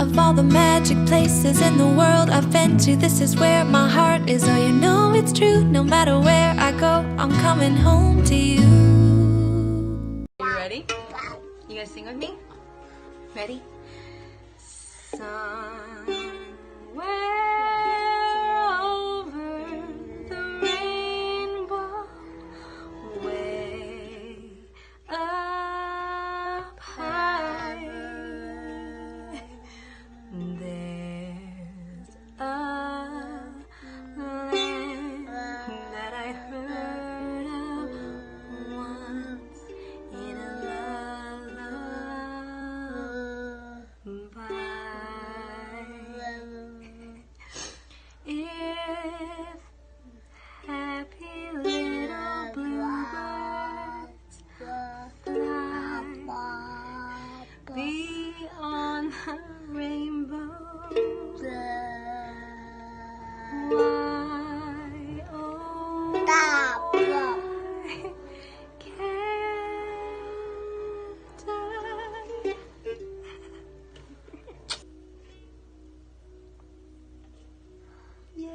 Of all the magic places in the world I've been to, this is where my heart is. Oh, you know it's true. No matter where I go, I'm coming home to you. Are you ready? You gonna sing with me? Ready? Somewhere over the rainbow, way up high, there's a land that I heard of once in a lullaby. If happy little bluebirds fly beyond the rainbow, why, oh, why can't I? Yeah.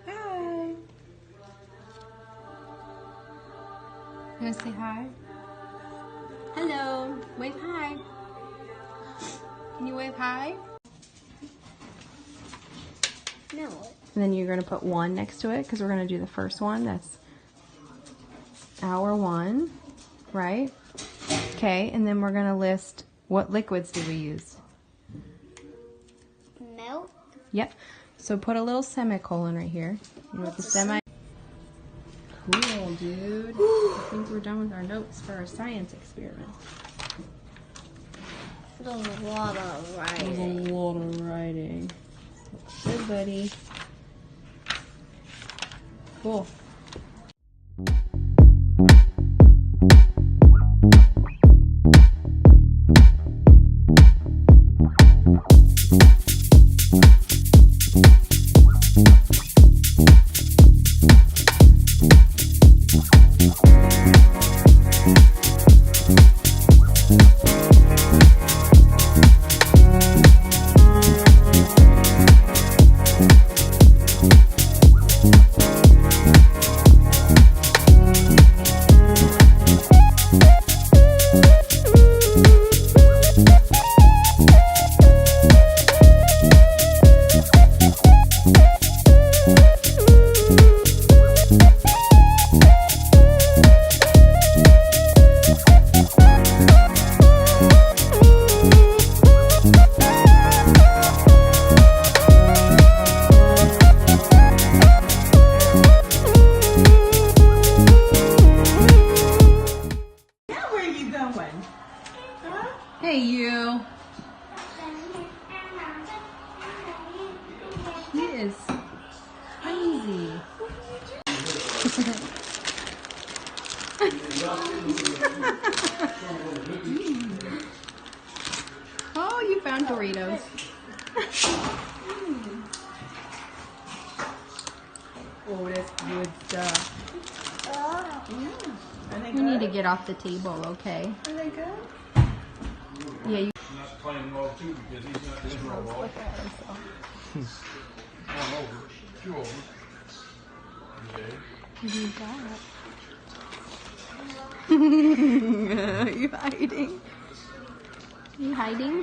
Hi. You wanna say hi? Hello. Wave hi. Can you wave hi? No. And then you're going to put 1 next to it because we're going to do the first one. That's hour 1, right? Okay, and then we're going to list what liquids did we use. Milk. Yep. So put a little semicolon right here. You know what the semi. Cool, dude. I think we're done with our notes for our science experiment. There's a lot of There's a lot of writing. Good, buddy. Cool. Hey, you. He is crazy. Oh, you found Dorritos. Oh, that's good stuff. You need to get off the table, okay? Are they good? Yeah, you. Not playing well too because he's not doing real well. Look at himself. One over, 2 over. Okay. You got it. You hiding? You hiding?